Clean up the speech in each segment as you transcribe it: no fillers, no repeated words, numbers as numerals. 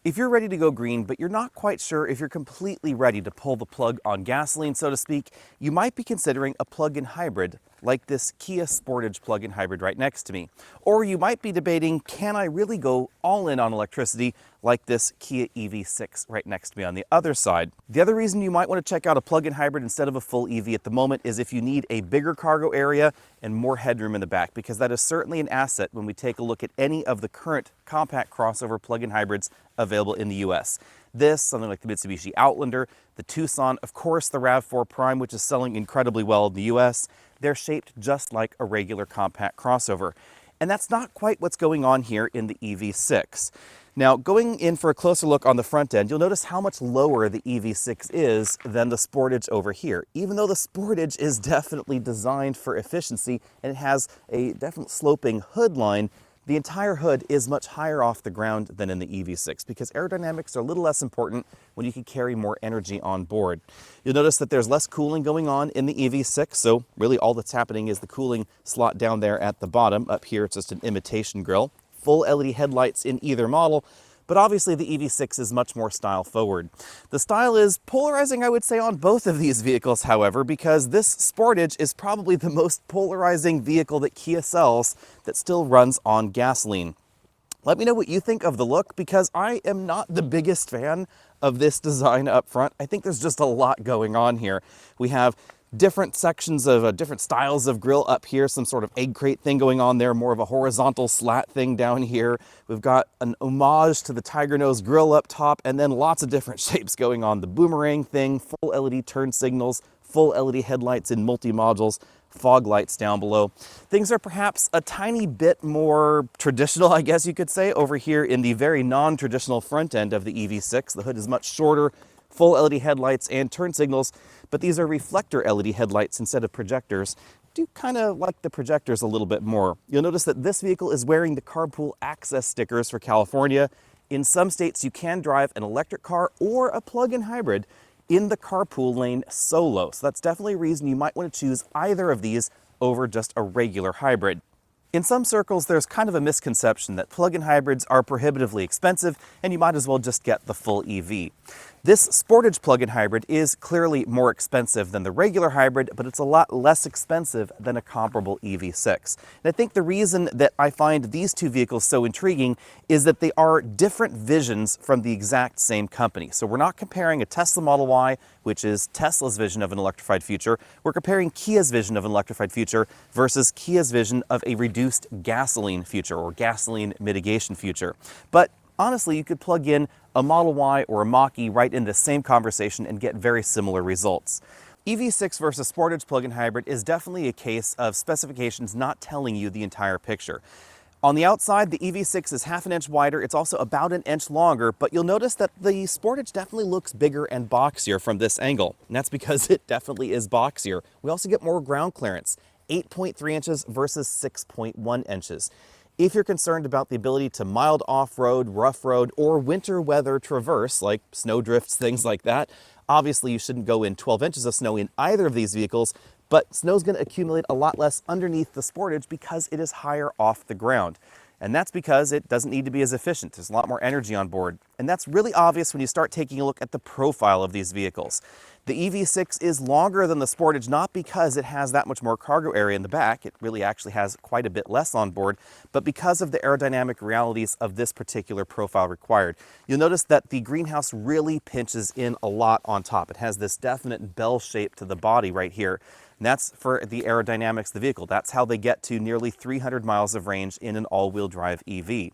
If you're ready to go green, but you're not quite sure if you're completely ready to pull the plug on gasoline, so to speak, you might be considering a plug-in hybrid like this Kia Sportage plug-in hybrid right next to me. Or you might be debating, can I really go all in on electricity like this Kia EV6 right next to me on the other side? The other reason you might want to check out a plug-in hybrid instead of a full EV at the moment is if you need a bigger cargo area and more headroom in the back, because that is certainly an asset when we take a look at any of the current compact crossover plug-in hybrids available in the US. This, something like the Mitsubishi Outlander, the Tucson, of course the RAV4 Prime, which is selling incredibly well in the US, they're shaped just like a regular compact crossover. And that's not quite what's going on here in the EV6. Now, going in for a closer look on the front end, you'll notice how much lower the EV6 is than the Sportage over here. Even though the Sportage is definitely designed for efficiency and it has a definite sloping hood line, the entire hood is much higher off the ground than in the EV6 because aerodynamics are a little less important when you can carry more energy on board. You'll notice that there's less cooling going on in the EV6, so really all that's happening is the cooling slot down there at the bottom. Up here, it's just an imitation grille. Full LED headlights in either model, but obviously the EV6 is much more style forward. The style is polarizing, I would say, on both of these vehicles, however, because this Sportage is probably the most polarizing vehicle that Kia sells that still runs on gasoline. Let me know what you think of the look, because I am not the biggest fan of this design up front. I think there's just a lot going on here. We have different sections of different styles of grille up here, some sort of egg crate thing going on there, more of a horizontal slat thing down here. We've got an homage to the Tiger Nose grille up top, and then lots of different shapes going on. The boomerang thing, full LED turn signals, full LED headlights in multi-modules, fog lights down below. Things are perhaps a tiny bit more traditional, I guess you could say, over here in the very non-traditional front end of the EV6. The hood is much shorter, full LED headlights and turn signals, but these are reflector LED headlights instead of projectors. I do kind of like the projectors a little bit more. You'll notice that this vehicle is wearing the carpool access stickers for California. In some states, you can drive an electric car or a plug-in hybrid in the carpool lane solo. So that's definitely a reason you might want to choose either of these over just a regular hybrid. In some circles, there's kind of a misconception that plug-in hybrids are prohibitively expensive and you might as well just get the full EV. This Sportage plug-in hybrid is clearly more expensive than the regular hybrid, but it's a lot less expensive than a comparable EV6. And I think the reason that I find these two vehicles so intriguing is that they are different visions from the exact same company. So we're not comparing a Tesla Model Y, which is Tesla's vision of an electrified future. We're comparing Kia's vision of an electrified future versus Kia's vision of a reduced gasoline future or gasoline mitigation future. But honestly, you could plug in a Model Y or a Mach-E right in the same conversation and get very similar results. EV6 versus Sportage plug-in hybrid is definitely a case of specifications not telling you the entire picture. On the outside, the EV6 is half an inch wider. It's also about an inch longer, but you'll notice that the Sportage definitely looks bigger and boxier from this angle. And that's because it definitely is boxier. We also get more ground clearance, 8.3 inches versus 6.1 inches. If you're concerned about the ability to mild off-road, rough road, or winter weather traverse, like snow drifts, things like that, obviously you shouldn't go in 12 inches of snow in either of these vehicles, but snow's going to accumulate a lot less underneath the Sportage because it is higher off the ground. And that's because it doesn't need to be as efficient. There's a lot more energy on board. And that's really obvious when you start taking a look at the profile of these vehicles. The EV6 is longer than the Sportage, not because it has that much more cargo area in the back. It really actually has quite a bit less on board, but because of the aerodynamic realities of this particular profile required. You'll notice that the greenhouse really pinches in a lot on top. It has this definite bell shape to the body right here. And that's for the aerodynamics of the vehicle. That's how they get to nearly 300 miles of range in an all-wheel drive EV.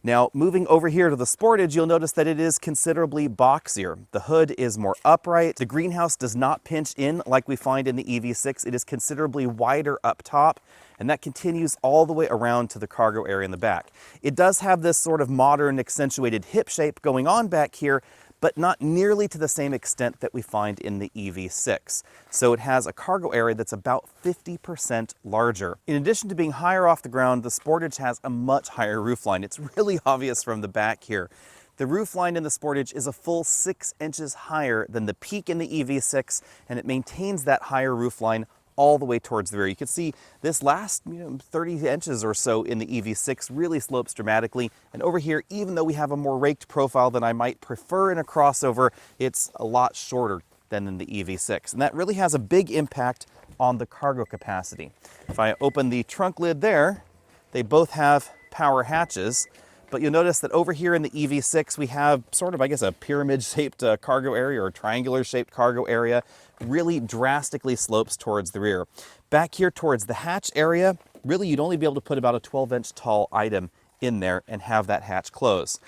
Now, moving over here to the Sportage, you'll notice that it is considerably boxier. The hood is more upright. The greenhouse does not pinch in like we find in the EV6. It is considerably wider up top, and that continues all the way around to the cargo area in the back. It does have this sort of modern accentuated hip shape going on back here, but not nearly to the same extent that we find in the EV6. So it has a cargo area that's about 50% larger. In addition to being higher off the ground, the Sportage has a much higher roofline. It's really obvious from the back here. The roofline in the Sportage is a full 6 inches higher than the peak in the EV6, and it maintains that higher roofline all the way towards the rear. You can see this last 30 inches or so in the EV6 really slopes dramatically. And over here, even though we have a more raked profile than I might prefer in a crossover, it's a lot shorter than in the EV6. And that really has a big impact on the cargo capacity. If I open the trunk lid there, they both have power hatches, but you'll notice that over here in the EV6, we have sort of, I guess, a pyramid-shaped cargo area or a triangular-shaped cargo area, really drastically slopes towards the rear. Back here towards the hatch area, really you'd only be able to put about a 12-inch tall item in there and have that hatch close.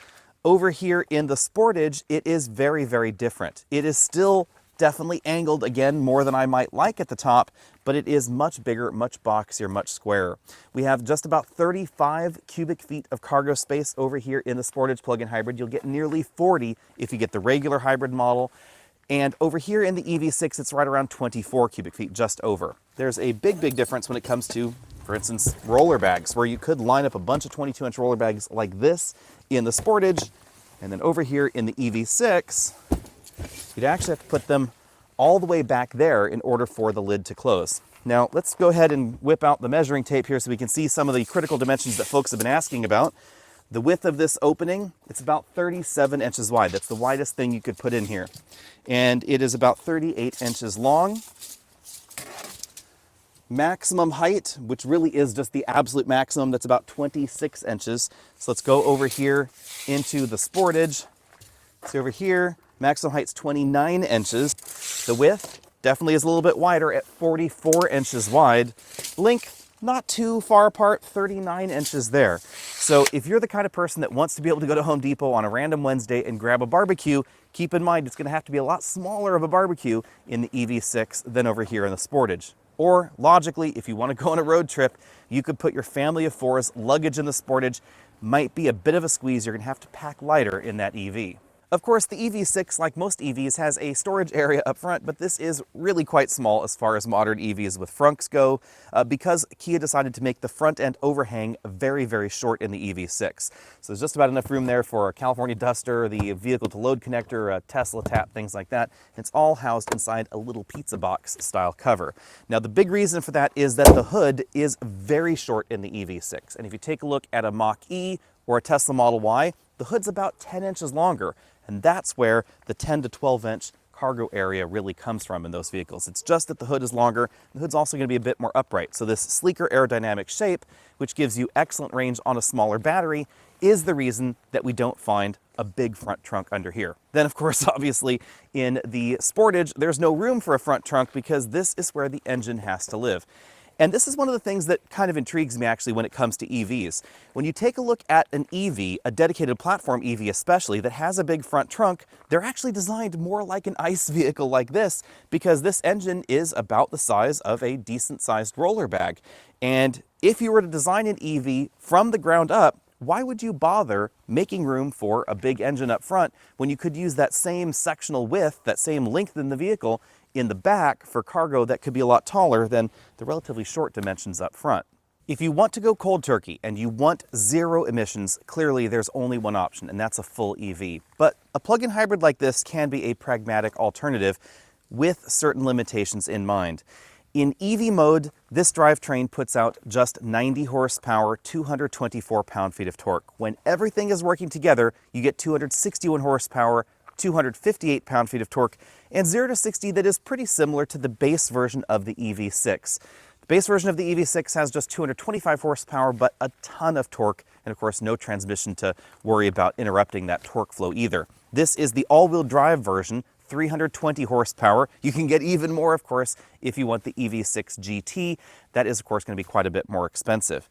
Over here in the Sportage, it is very, very different. It is still definitely angled, again, more than I might like at the top, but it is much bigger, much boxier, much squarer. We have just about 35 cubic feet of cargo space over here in the Sportage plug-in hybrid. You'll get nearly 40 if you get the regular hybrid model. And over here in the EV6, it's right around 24 cubic feet, just over. There's a big, big difference when it comes to, for instance, roller bags, where you could line up a bunch of 22-inch roller bags like this in the Sportage, and then over here in the EV6, you'd actually have to put them all the way back there in order for the lid to close. Now, let's go ahead and whip out the measuring tape here so we can see some of the critical dimensions that folks have been asking about. The width of this opening, it's about 37 inches wide. That's the widest thing you could put in here. And it is about 38 inches long. Maximum height, which really is just the absolute maximum, that's about 26 inches. So let's go over here into the Sportage. See over here, maximum height's 29 inches. The width definitely is a little bit wider at 44 inches wide. Length, not too far apart, 39 inches there. So if you're the kind of person that wants to be able to go to Home Depot on a random Wednesday and grab a barbecue, keep in mind it's going to have to be a lot smaller of a barbecue in the EV6 than over here in the Sportage. Or logically, if you want to go on a road trip, you could put your family of four's luggage in the Sportage. Might be a bit of a squeeze. You're going to have to pack lighter in that EV. Of course, the EV6, like most EVs, has a storage area up front, but this is really quite small as far as modern EVs with frunks go, because Kia decided to make the front end overhang very, very short in the EV6. So there's just about enough room there for a California Duster, the vehicle to load connector, a Tesla tap, things like that. It's all housed inside a little pizza box style cover. Now, the big reason for that is that the hood is very short in the EV6. And if you take a look at a Mach-E or a Tesla Model Y, the hood's about 10 inches longer. And that's where the 10 to 12 inch cargo area really comes from in those vehicles. It's just that the hood is longer. The hood's also going to be a bit more upright. So this sleeker aerodynamic shape, which gives you excellent range on a smaller battery, is the reason that we don't find a big front trunk under here. Then, of course, obviously, in the Sportage, there's no room for a front trunk because this is where the engine has to live. And this is one of the things that kind of intrigues me actually when it comes to EVs. When you take a look at an EV, a dedicated platform EV especially, that has a big front trunk, they're actually designed more like an ICE vehicle like this because this engine is about the size of a decent sized roller bag. And if you were to design an EV from the ground up, why would you bother making room for a big engine up front when you could use that same sectional width, that same length in the vehicle in the back for cargo that could be a lot taller than the relatively short dimensions up front? If you want to go cold turkey and you want zero emissions, clearly there's only one option, and that's a full EV. But a plug-in hybrid like this can be a pragmatic alternative with certain limitations in mind. In EV mode, this drivetrain puts out just 90 horsepower, 224 pound-feet of torque. When everything is working together, you get 261 horsepower, 258 pound-feet of torque, and 0 to 60 that is pretty similar to the base version of the EV6. The base version of the EV6 has just 225 horsepower, but a ton of torque, and of course no transmission to worry about interrupting that torque flow either. This is the all-wheel drive version, 320 horsepower. You can get even more, of course, if you want the EV6 GT. That is, of course, going to be quite a bit more expensive.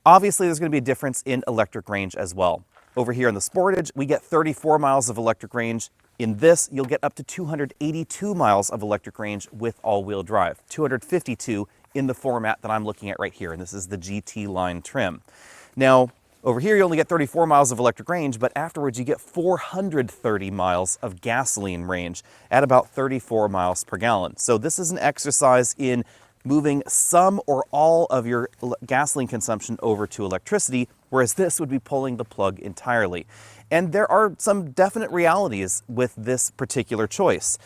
Obviously, there's going to be a difference in electric range as well. Over here in the Sportage, we get 34 miles of electric range. In this, you'll get up to 282 miles of electric range with all-wheel drive, 252 in the format that I'm looking at right here, and this is the GT line trim. Now, over here, you only get 34 miles of electric range, but afterwards you get 430 miles of gasoline range at about 34 miles per gallon. So this is an exercise in moving some or all of your gasoline consumption over to electricity, whereas this would be pulling the plug entirely. And there are some definite realities with this particular choice.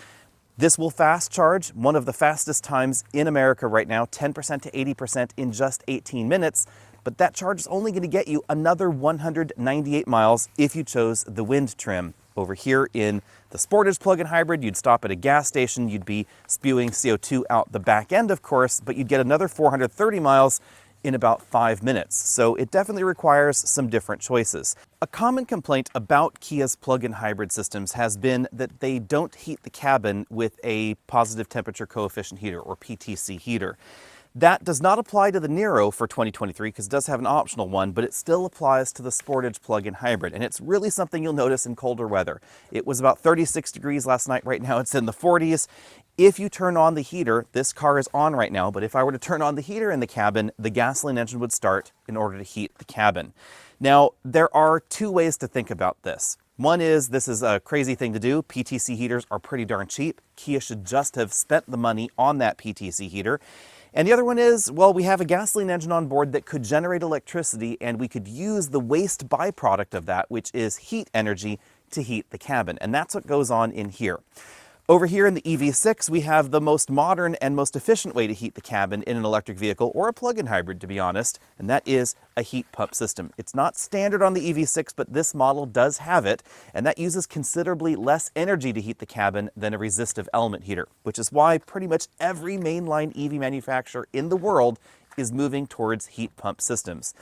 This will fast charge, one of the fastest times in America right now, 10% to 80% in just 18 minutes. But that charge is only going to get you another 198 miles if you chose the wind trim. Over here in the Sportage plug-in hybrid, you'd stop at a gas station, you'd be spewing CO2 out the back end, of course, but you'd get another 430 miles in about 5 minutes. So it definitely requires some different choices. A common complaint about Kia's plug-in hybrid systems has been that they don't heat the cabin with a positive temperature coefficient heater, or PTC heater. That does not apply to the Niro for 2023 because it does have an optional one, but it still applies to the Sportage plug-in hybrid. And it's really something you'll notice in colder weather. It was about 36 degrees last night. Right now it's in the 40s. If you turn on the heater, this car is on right now, but if I were to turn on the heater in the cabin, the gasoline engine would start in order to heat the cabin. Now, there are two ways to think about this. One is, this is a crazy thing to do. PTC heaters are pretty darn cheap. Kia should just have spent the money on that PTC heater. And the other one is, well, we have a gasoline engine on board that could generate electricity, and we could use the waste byproduct of that, which is heat energy, to heat the cabin. And that's what goes on in here. Over here in the EV6, we have the most modern and most efficient way to heat the cabin in an electric vehicle, or a plug-in hybrid, to be honest, and that is a heat pump system. It's not standard on the EV6, but this model does have it, and that uses considerably less energy to heat the cabin than a resistive element heater, which is why pretty much every mainline EV manufacturer in the world is moving towards heat pump systems.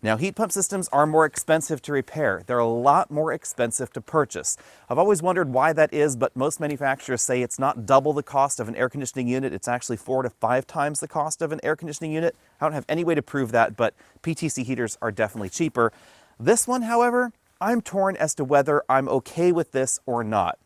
Now, heat pump systems are more expensive to repair. They're a lot more expensive to purchase. I've always wondered why that is, but most manufacturers say it's not double the cost of an air conditioning unit. It's actually 4 to 5 times the cost of an air conditioning unit. I don't have any way to prove that, but PTC heaters are definitely cheaper. This one, however, I'm torn as to whether I'm okay with this or not.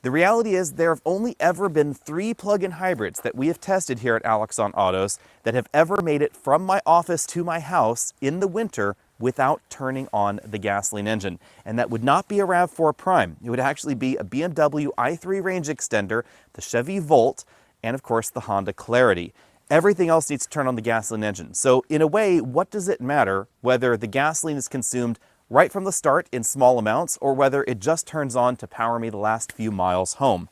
The reality is there have only ever been 3 plug-in hybrids that we have tested here at Alexon Autos that have ever made it from my office to my house in the winter without turning on the gasoline engine. And that would not be a RAV4 Prime. It would actually be a BMW i3 range extender, the Chevy Volt, and of course the Honda Clarity. Everything else needs to turn on the gasoline engine. So in a way, what does it matter whether the gasoline is consumed right from the start in small amounts, or whether it just turns on to power me the last few miles home?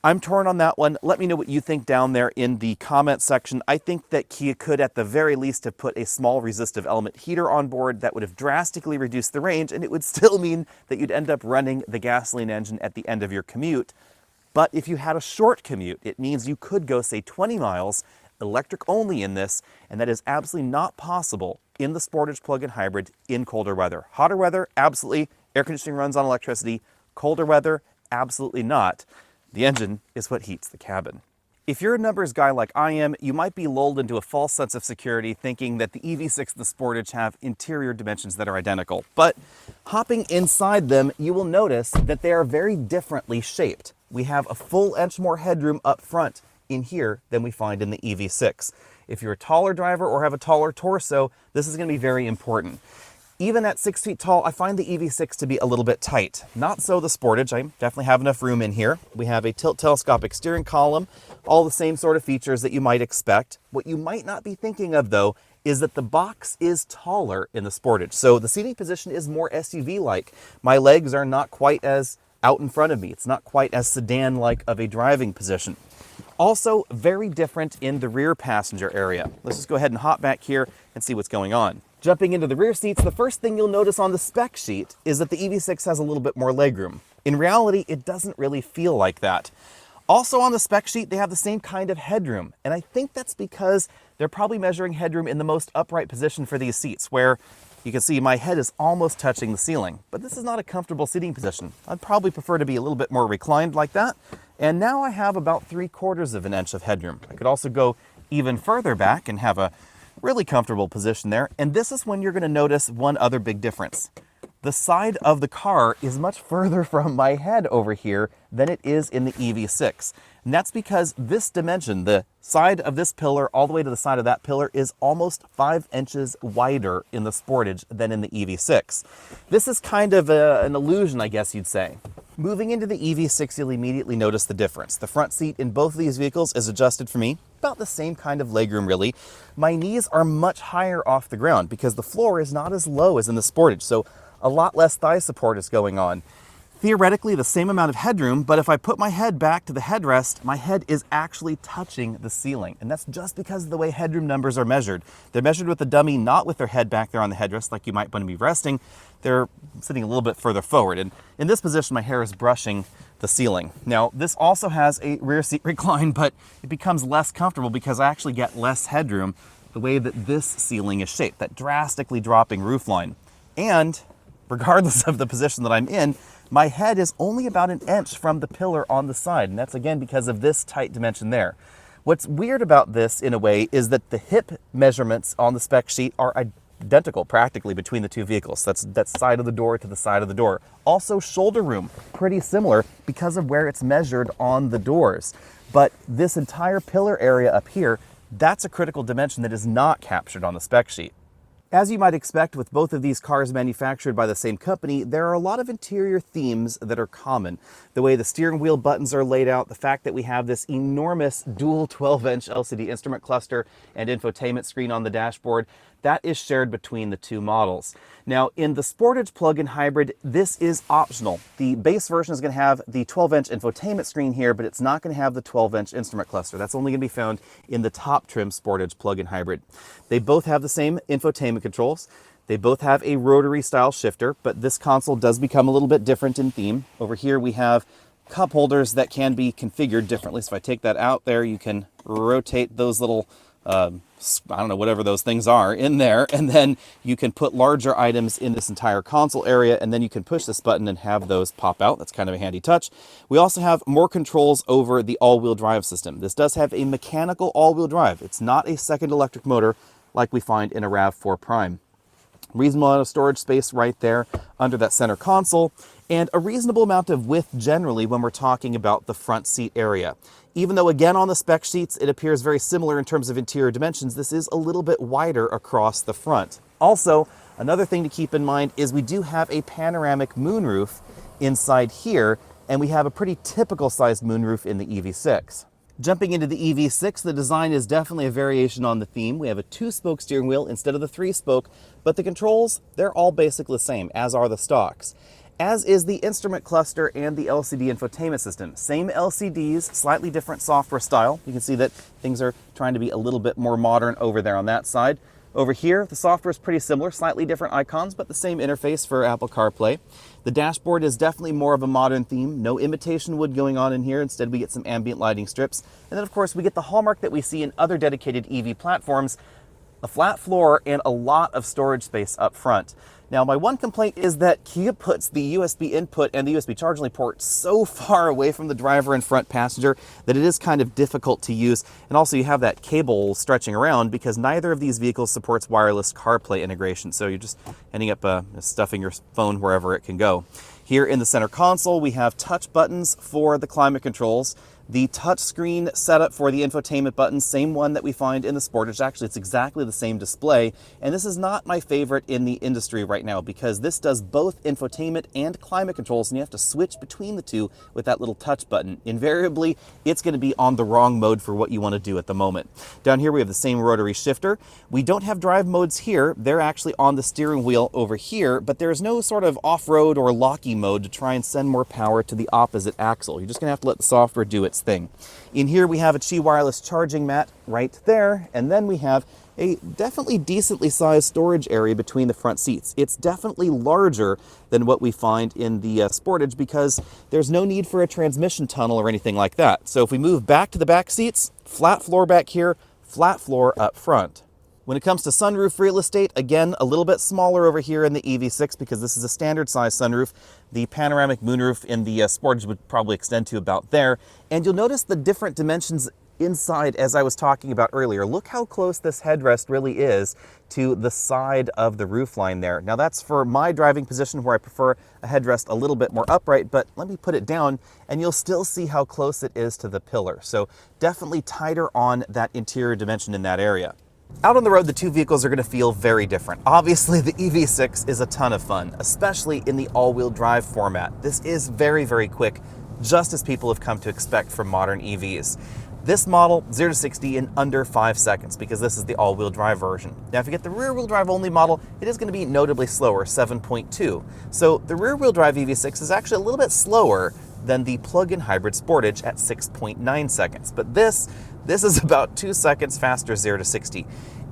I'm torn on that one. Let me know what you think down there in the comment section. I think that Kia could at the very least have put a small resistive element heater on board that would have drastically reduced the range, and it would still mean that you'd end up running the gasoline engine at the end of your commute. But if you had a short commute, it means you could go, say, 20 miles electric only in this, and that is absolutely not possible in the Sportage plug-in hybrid in colder weather. Hotter weather, absolutely. Air conditioning runs on electricity. Colder weather, absolutely not. The engine is what heats the cabin. If you're a numbers guy like I am, you might be lulled into a false sense of security thinking that the EV6 and the Sportage have interior dimensions that are identical. But hopping inside them, you will notice that they are very differently shaped. We have a full inch more headroom up front in here than we find in the EV6. If you're a taller driver or have a taller torso, this is going to be very important. Even at 6 feet tall, I find the EV6 to be a little bit tight. Not so the Sportage. I definitely have enough room in here. We have a tilt telescopic steering column, all the same sort of features that you might expect. What you might not be thinking of, though, is that the box is taller in the Sportage. So the seating position is more SUV-like. My legs are not quite as out in front of me. It's not quite as sedan-like of a driving position. Also, very different in the rear passenger area. Let's just go ahead and hop back here and see what's going on. Jumping into the rear seats, the first thing you'll notice on the spec sheet is that the EV6 has a little bit more legroom. In reality, it doesn't really feel like that. Also on the spec sheet, they have the same kind of headroom, and I think that's because they're probably measuring headroom in the most upright position for these seats, where you can see my head is almost touching the ceiling. But this is not a comfortable seating position. I'd probably prefer to be a little bit more reclined like that. And now I have about 3/4 of an inch of headroom. I could also go even further back and have a really comfortable position there. And this is when you're going to notice one other big difference. The side of the car is much further from my head over here than it is in the EV6. And that's because this dimension, the side of this pillar all the way to the side of that pillar, is almost 5 inches wider in the Sportage than in the EV6. This is kind of an illusion, I guess you'd say. Moving into the EV6, you'll immediately notice the difference. The front seat in both of these vehicles is adjusted for me, about the same kind of legroom really. My knees are much higher off the ground because the floor is not as low as in the Sportage, so a lot less thigh support is going on. theoretically the same amount of headroom, but if I put my head back to the headrest, my head is actually touching the ceiling. And that's just because of the way headroom numbers are measured. They're measured with the dummy, not with their head back there on the headrest like you might want to be resting. They're sitting a little bit further forward. And in this position, my hair is brushing the ceiling. Now, this also has a rear seat recline, but it becomes less comfortable because I actually get less headroom the way that this ceiling is shaped, that drastically dropping roofline. And regardless of the position that I'm in, my head is only about an inch from the pillar on the side, and that's again because of this tight dimension there. What's weird about this, in a way, is that the hip measurements on the spec sheet are identical practically between the two vehicles. That's side of the door to the side of the door. Also, shoulder room, pretty similar because of where it's measured on the doors. But this entire pillar area up here, that's a critical dimension that is not captured on the spec sheet. As you might expect with both of these cars manufactured by the same company, there are a lot of interior themes that are common. The way the steering wheel buttons are laid out, the fact that we have this enormous dual 12-inch LCD instrument cluster and infotainment screen on the dashboard, that is shared between the two models. Now, in the Sportage Plug In Hybrid, this is optional. The base version is going to have the 12-inch infotainment screen here, but it's not going to have the 12-inch instrument cluster. That's only going to be found in the top trim Sportage Plug In Hybrid. They both have the same infotainment controls. They both have a rotary style shifter, but this console does become a little bit different in theme. Over here we have cup holders that can be configured differently. So if I take that out there, you can rotate those little I don't know, whatever those things are in there, and then you can put larger items in this entire console area, and then you can push this button and have those pop out. That's kind of a handy touch. We also have more controls over the all-wheel drive system. This does have a mechanical all-wheel drive. It's not a second electric motor like we find in a RAV4 Prime. Reasonable amount of storage space right there under that center console, and a reasonable amount of width generally when we're talking about the front seat area. Even though, again, on the spec sheets, it appears very similar in terms of interior dimensions, this is a little bit wider across the front. Also, another thing to keep in mind is we do have a panoramic moonroof inside here, and we have a pretty typical sized moonroof in the EV6. Jumping into the EV6, the design is definitely a variation on the theme. We have a 2-spoke steering wheel instead of the 3-spoke, but the controls, they're all basically the same, as are the stocks. As is the instrument cluster and the LCD infotainment system. Same LCDs, slightly different software style. You can see that things are trying to be a little bit more modern over there on that side. Over here, the software is pretty similar, slightly different icons, but the same interface for Apple CarPlay. The dashboard is definitely more of a modern theme. No imitation wood going on in here. Instead, we get some ambient lighting strips. And then, of course, we get the hallmark that we see in other dedicated EV platforms, a flat floor and a lot of storage space up front. Now, my one complaint is that Kia puts the USB input and the USB charging port so far away from the driver and front passenger that it is kind of difficult to use. And also you have that cable stretching around because neither of these vehicles supports wireless CarPlay integration. So you're just ending up stuffing your phone wherever it can go. Here in the center console, we have touch buttons for the climate controls. The touchscreen setup for the infotainment button, same one that we find in the Sportage. Actually, it's exactly the same display. And this is not my favorite in the industry right now because this does both infotainment and climate controls, and you have to switch between the two with that little touch button. Invariably, it's going to be on the wrong mode for what you want to do at the moment. Down here, we have the same rotary shifter. We don't have drive modes here. They're actually on the steering wheel over here, but there's no sort of off-road or locky mode to try and send more power to the opposite axle. You're just going to have to let the software do its thing. In here we have a Qi wireless charging mat right there, and then we have a definitely decently sized storage area between the front seats. It's definitely larger than what we find in the Sportage because there's no need for a transmission tunnel or anything like that. So if we move back to the back seats, flat floor back here, flat floor up front. When it comes to sunroof real estate, again, a little bit smaller over here in the EV6 because this is a standard size sunroof. The panoramic moonroof in the Sportage would probably extend to about there. And you'll notice the different dimensions inside as I was talking about earlier. Look how close this headrest really is to the side of the roofline there. Now that's for my driving position where I prefer a headrest a little bit more upright, but let me put it down and you'll still see how close it is to the pillar. So definitely tighter on that interior dimension in that area. Out on the road, the two vehicles are going to feel very different. Obviously, the EV6 is a ton of fun, especially in the all-wheel drive format. This is very, very quick, just as people have come to expect from modern EVs. This model, 0 to 60 in under 5 seconds, because this is the all-wheel drive version. Now, if you get the rear-wheel drive only model, it is going to be notably slower, 7.2. So the rear-wheel drive EV6 is actually a little bit slower than the plug-in hybrid Sportage at 6.9 seconds. But this is about 2 seconds faster, 0 to 60.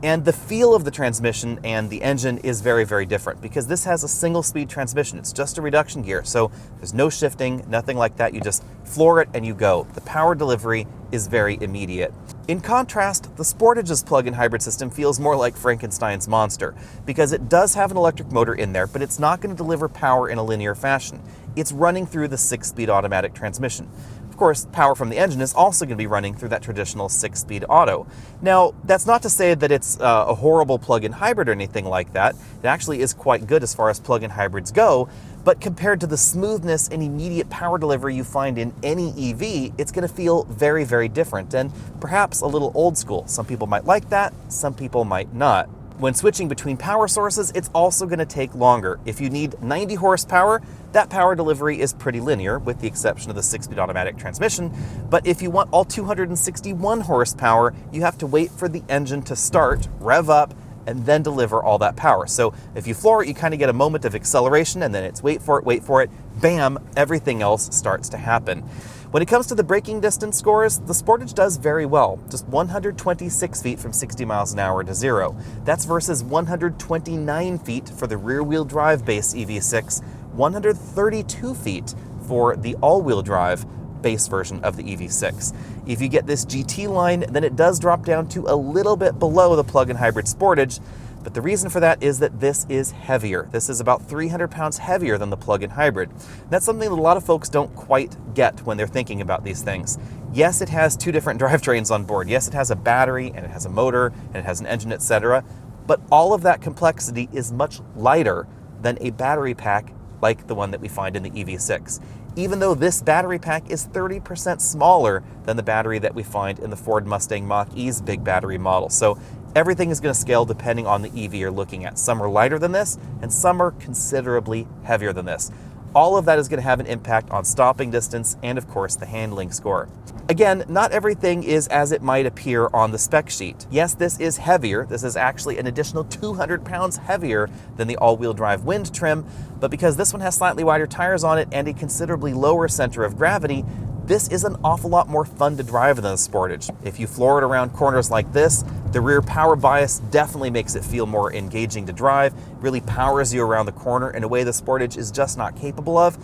And the feel of the transmission and the engine is very, very different because this has a single speed transmission. It's just a reduction gear, so there's no shifting, nothing like that. You just floor it and you go. The power delivery is very immediate. In contrast, the Sportage's plug-in hybrid system feels more like Frankenstein's monster because it does have an electric motor in there, but it's not going to deliver power in a linear fashion. It's running through the 6-speed automatic transmission. Of course, power from the engine is also going to be running through that traditional 6-speed auto. Now, that's not to say that it's a horrible plug-in hybrid or anything like that. It actually is quite good as far as plug-in hybrids go, but compared to the smoothness and immediate power delivery you find in any EV, it's going to feel very, very different and perhaps a little old school. Some people might like that, some people might not. When switching between power sources, it's also going to take longer. If you need 90 horsepower, that power delivery is pretty linear, with the exception of the 6-speed automatic transmission. But if you want all 261 horsepower, you have to wait for the engine to start, rev up, and then deliver all that power. So if you floor it, you kind of get a moment of acceleration, and then it's wait for it, bam, everything else starts to happen. When it comes to the braking distance scores, the Sportage does very well, just 126 feet from 60 miles an hour to 0. That's versus 129 feet for the rear-wheel drive base EV6, 132 feet for the all-wheel drive base version of the EV6. If you get this GT line, then it does drop down to a little bit below the plug-in hybrid Sportage, but the reason for that is that this is heavier. This is about 300 pounds heavier than the plug-in hybrid. That's something that a lot of folks don't quite get when they're thinking about these things. Yes, it has 2 different drivetrains on board. Yes, it has a battery, and it has a motor, and it has an engine, etc. But all of that complexity is much lighter than a battery pack like the one that we find in the EV6. Even though this battery pack is 30% smaller than the battery that we find in the Ford Mustang Mach-E's big battery model. So everything is going to scale depending on the EV you're looking at. Some are lighter than this, and some are considerably heavier than this. All of that is going to have an impact on stopping distance and, of course, the handling score. Again, not everything is as it might appear on the spec sheet. Yes, this is heavier. This is actually an additional 200 pounds heavier than the all-wheel drive wind trim, but because this one has slightly wider tires on it and a considerably lower center of gravity, this is an awful lot more fun to drive than the Sportage. If you floor it around corners like this, the rear power bias definitely makes it feel more engaging to drive, really powers you around the corner in a way the Sportage is just not capable of.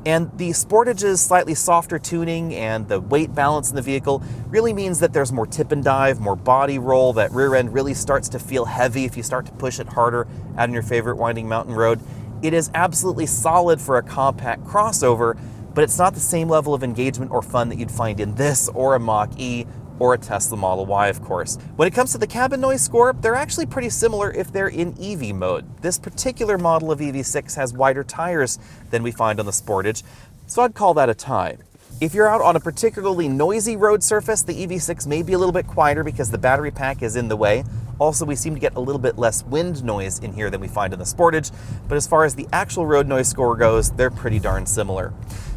And the Sportage's slightly softer tuning and the weight balance in the vehicle really means that there's more tip and dive, more body roll. That rear end really starts to feel heavy if you start to push it harder out on your favorite winding mountain road. It is absolutely solid for a compact crossover, but it's not the same level of engagement or fun that you'd find in this or a Mach-E or a Tesla Model Y, of course. When it comes to the cabin noise score, they're actually pretty similar if they're in EV mode. This particular model of EV6 has wider tires than we find on the Sportage, so I'd call that a tie. If you're out on a particularly noisy road surface, the EV6 may be a little bit quieter because the battery pack is in the way. Also, we seem to get a little bit less wind noise in here than we find in the Sportage, but as far as the actual road noise score goes, they're pretty darn similar.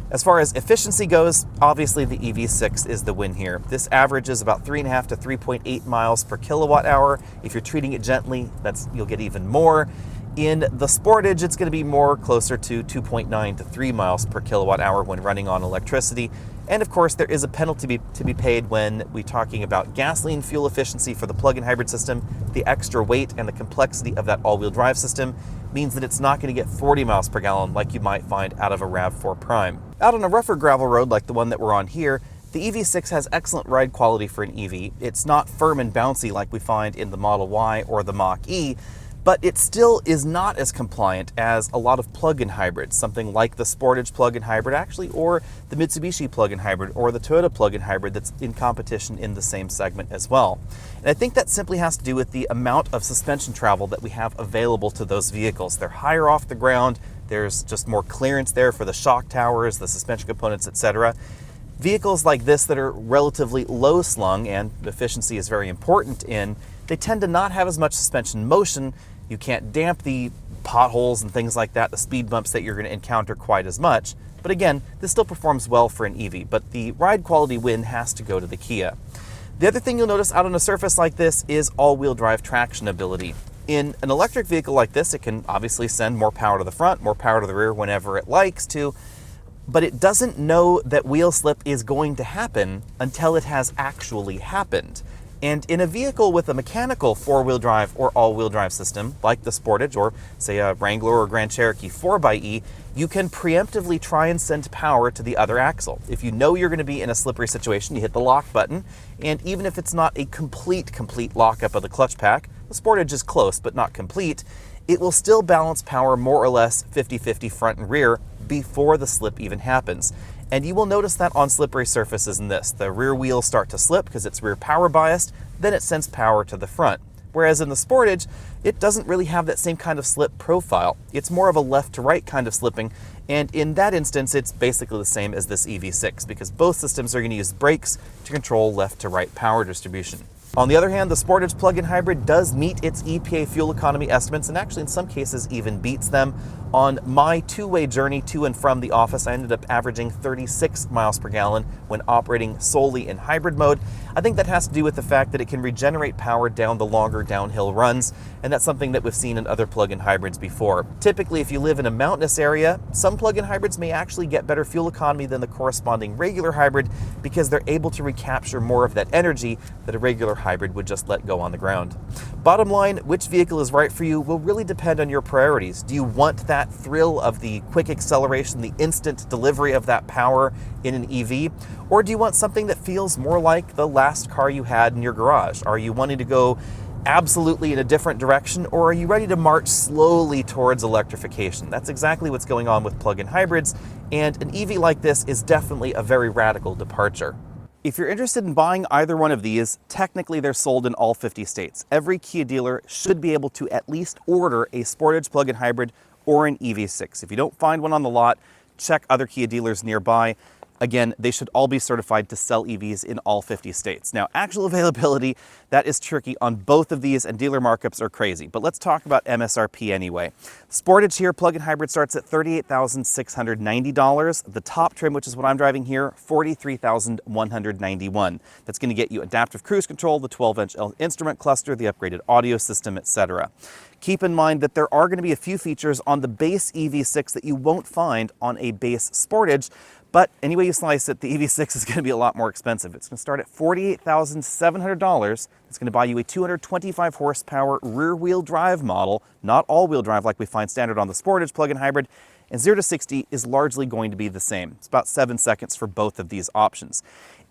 As far as efficiency goes, obviously the EV6 is the win here. This averages about 3.5 to 3.8 miles per kilowatt hour. If you're treating it gently, you'll get even more. In the Sportage, it's going to be more closer to 2.9 to 3 miles per kilowatt hour when running on electricity. And of course, there is a penalty to be paid when we're talking about gasoline fuel efficiency for the plug-in hybrid system. The extra weight and the complexity of that all-wheel drive system means that it's not going to get 40 miles per gallon like you might find out of a RAV4 Prime. Out on a rougher gravel road like the one that we're on here, the EV6 has excellent ride quality for an EV. It's not firm and bouncy like we find in the Model Y or the Mach-E, but it still is not as compliant as a lot of plug-in hybrids, something like the Sportage plug-in hybrid actually, or the Mitsubishi plug-in hybrid, or the Toyota plug-in hybrid that's in competition in the same segment as well. And I think that simply has to do with the amount of suspension travel that we have available to those vehicles. They're higher off the ground, there's just more clearance there for the shock towers, the suspension components, etc. Vehicles like this that are relatively low slung, and efficiency is very important in, they tend to not have as much suspension motion. You can't damp the potholes and things like that, the speed bumps that you're going to encounter quite as much. But again, this still performs well for an EV, but the ride quality win has to go to the Kia. The other thing you'll notice out on a surface like this is all-wheel drive traction ability. In an electric vehicle like this, it can obviously send more power to the front, more power to the rear whenever it likes to, but it doesn't know that wheel slip is going to happen until it has actually happened. And in a vehicle with a mechanical four-wheel drive or all-wheel drive system, like the Sportage or say a Wrangler or Grand Cherokee 4xe, you can preemptively try and send power to the other axle. If you know you're going to be in a slippery situation, you hit the lock button, and even if it's not a complete lockup of the clutch pack, the Sportage is close but not complete, it will still balance power more or less 50-50 front and rear before the slip even happens. And you will notice that on slippery surfaces in this. The rear wheels start to slip because it's rear power biased, then it sends power to the front. Whereas in the Sportage, it doesn't really have that same kind of slip profile. It's more of a left to right kind of slipping, and in that instance, it's basically the same as this EV6 because both systems are going to use brakes to control left to right power distribution. On the other hand, the Sportage plug-in hybrid does meet its EPA fuel economy estimates and actually in some cases even beats them. On my two-way journey to and from the office, I ended up averaging 36 miles per gallon when operating solely in hybrid mode. I think that has to do with the fact that it can regenerate power down the longer downhill runs, and that's something that we've seen in other plug-in hybrids before. Typically, if you live in a mountainous area, some plug-in hybrids may actually get better fuel economy than the corresponding regular hybrid because they're able to recapture more of that energy that a regular hybrid would just let go on the ground. Bottom line, which vehicle is right for you will really depend on your priorities. Do you want that thrill of the quick acceleration, the instant delivery of that power in an EV? Or do you want something that feels more like the last car you had in your garage? Are you wanting to go absolutely in a different direction, or are you ready to march slowly towards electrification? That's exactly what's going on with plug-in hybrids, and an EV like this is definitely a very radical departure. If you're interested in buying either one of these, technically they're sold in all 50 states. Every Kia dealer should be able to at least order a Sportage plug-in hybrid or an EV6. If you don't find one on the lot, check other Kia dealers nearby. Again, they should all be certified to sell EVs in all 50 states. Now, actual availability, that is tricky on both of these, and dealer markups are crazy. But let's talk about MSRP anyway. Sportage here, plug-in hybrid starts at $38,690. The top trim, which is what I'm driving here, $43,191. That's going to get you adaptive cruise control, the 12-inch instrument cluster, the upgraded audio system, etc. Keep in mind that there are going to be a few features on the base EV6 that you won't find on a base Sportage, but any way you slice it, the EV6 is going to be a lot more expensive. It's going to start at $48,700. It's going to buy you a 225 horsepower rear-wheel drive model, not all-wheel drive like we find standard on the Sportage plug-in hybrid, and 0 to 60 is largely going to be the same. It's about 7 seconds for both of these options.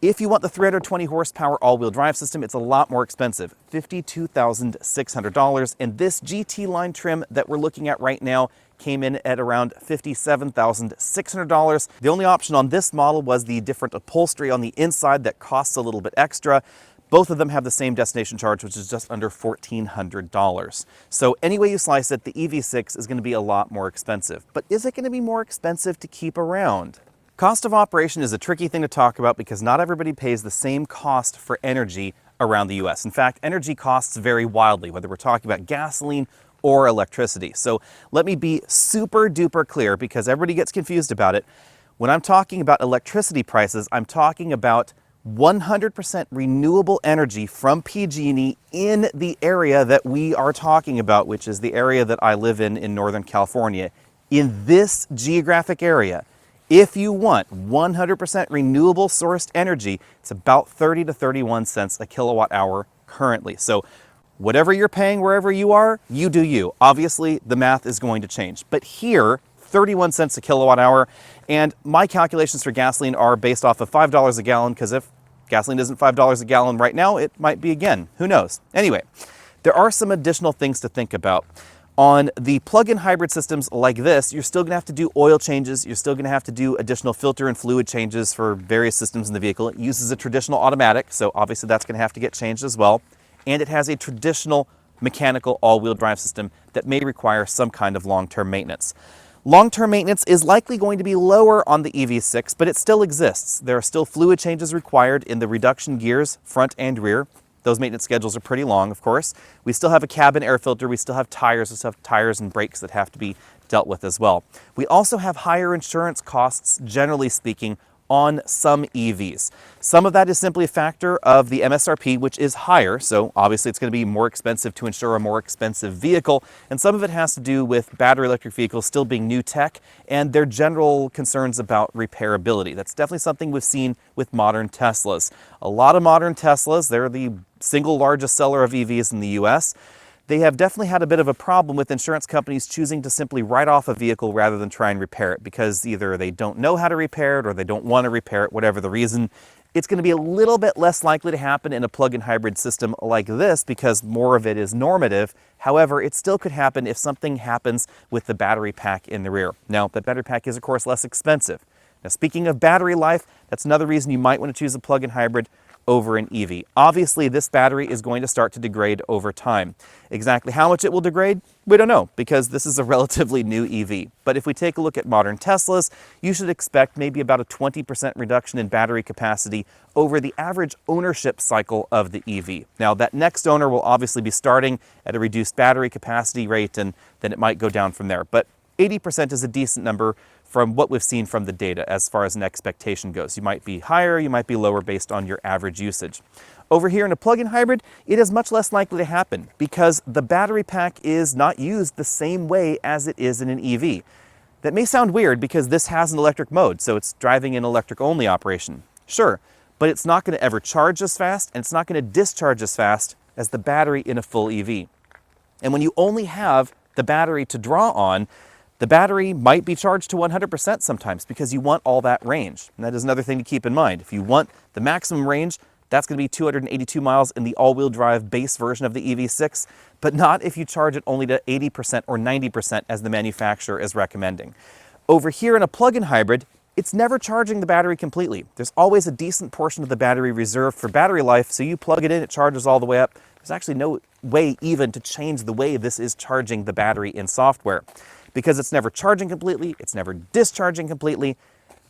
If you want the 320 horsepower all-wheel drive system, it's a lot more expensive, $52,600, and this GT line trim that we're looking at right now came in at around $57,600. The only option on this model was the different upholstery on the inside that costs a little bit extra. Both of them have the same destination charge, which is just under $1,400. So any way you slice it, the EV6 is going to be a lot more expensive. But is it going to be more expensive to keep around? Cost of operation is a tricky thing to talk about because not everybody pays the same cost for energy around the US. In fact, energy costs vary wildly, whether we're talking about gasoline or electricity. So let me be super duper clear because everybody gets confused about it. When I'm talking about electricity prices, I'm talking about 100% renewable energy from PG&E in the area that we are talking about, which is the area that I live in Northern California. In this geographic area, if you want 100% renewable sourced energy, it's about 30 to 31 cents a kilowatt hour currently. So whatever you're paying wherever you are, you do you. Obviously, the math is going to change. But here, 31 cents a kilowatt hour, and my calculations for gasoline are based off of $5 a gallon, because if gasoline isn't $5 a gallon right now, it might be again. Who knows? Anyway, there are some additional things to think about. On the plug-in hybrid systems like this, you're still going to have to do oil changes. You're still going to have to do additional filter and fluid changes for various systems in the vehicle. It uses a traditional automatic, so obviously that's going to have to get changed as well. And it has a traditional mechanical all-wheel drive system that may require some kind of long-term maintenance. Long-term maintenance is likely going to be lower on the EV6, but it still exists. There are still fluid changes required in the reduction gears, front and rear. Those maintenance schedules are pretty long, of course. We still have a cabin air filter. We still have tires. We still have tires and brakes that have to be dealt with as well. We also have higher insurance costs, generally speaking, on some EVs. Some of that is simply a factor of the MSRP, which is higher, so obviously it's going to be more expensive to insure a more expensive vehicle, and some of it has to do with battery electric vehicles still being new tech and their general concerns about repairability. That's definitely something we've seen with modern Teslas. A lot of modern Teslas, they're the single largest seller of EVs in the US. They have definitely had a bit of a problem with insurance companies choosing to simply write off a vehicle rather than try and repair it, because either they don't know how to repair it or they don't want to repair it, whatever the reason. It's going to be a little bit less likely to happen in a plug-in hybrid system like this because more of it is normative. However, it still could happen if something happens with the battery pack in the rear. Now, that battery pack is, of course, less expensive. Now, speaking of battery life, that's another reason you might want to choose a plug-in hybrid over an EV. Obviously, this battery is going to start to degrade over time. Exactly how much it will degrade, we don't know, because this is a relatively new EV. But if we take a look at modern Teslas, you should expect maybe about a 20% reduction in battery capacity over the average ownership cycle of the EV. Now, that next owner will obviously be starting at a reduced battery capacity rate, and then it might go down from there. But 80% is a decent number from what we've seen from the data as far as an expectation goes. You might be higher, you might be lower based on your average usage. Over here in a plug-in hybrid, it is much less likely to happen because the battery pack is not used the same way as it is in an EV. That may sound weird because this has an electric mode, so it's driving in electric-only operation. Sure, but it's not going to ever charge as fast, and it's not going to discharge as fast as the battery in a full EV. And when you only have the battery to draw on, the battery might be charged to 100% sometimes because you want all that range. And that is another thing to keep in mind. If you want the maximum range, that's going to be 282 miles in the all-wheel drive base version of the EV6, but not if you charge it only to 80% or 90% as the manufacturer is recommending. Over here in a plug-in hybrid, it's never charging the battery completely. There's always a decent portion of the battery reserved for battery life, so you plug it in, it charges all the way up. There's actually no way even to change the way this is charging the battery in software. Because it's never charging completely, it's never discharging completely,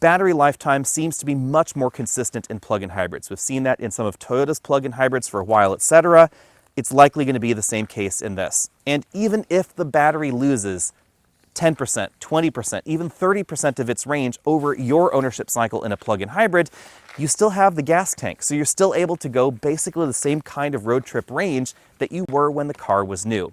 battery lifetime seems to be much more consistent in plug-in hybrids. We've seen that in some of Toyota's plug-in hybrids for a while, etc. It's likely going to be the same case in this. And even if the battery loses 10%, 20%, even 30% of its range over your ownership cycle in a plug-in hybrid, you still have the gas tank. So you're still able to go basically the same kind of road trip range that you were when the car was new.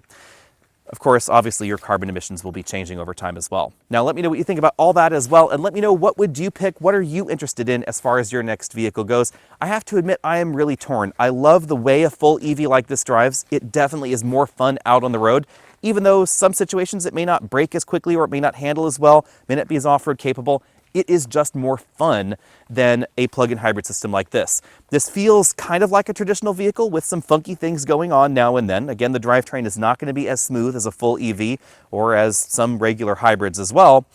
Of course, obviously your carbon emissions will be changing over time as well. Now let me know what you think about all that as well, and let me know what would you pick, what are you interested in as far as your next vehicle goes. I have to admit I am really torn. I love the way a full EV like this drives. It definitely is more fun out on the road, even though some situations it may not brake as quickly or it may not handle as well, may not be as off-road capable. It is just more fun than a plug-in hybrid system like this. This feels kind of like a traditional vehicle with some funky things going on now and then. Again, the drivetrain is not going to be as smooth as a full EV or as some regular hybrids as well,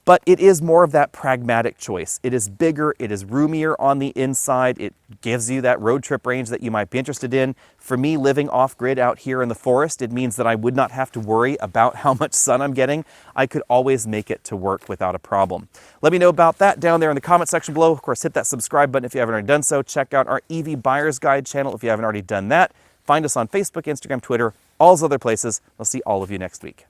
but it is more of that pragmatic choice. It is bigger, it is roomier on the inside, it gives you that road trip range that you might be interested in. For me, living off-grid out here in the forest, it means that I would not have to worry about how much sun I'm getting. I could always make it to work without a problem. Let me know about that down there in the comment section below. Of course, hit that subscribe button if you haven't already done so. Check out our EV Buyer's Guide channel if you haven't already done that. Find us on Facebook, Instagram, Twitter, all those other places. I'll see all of you next week.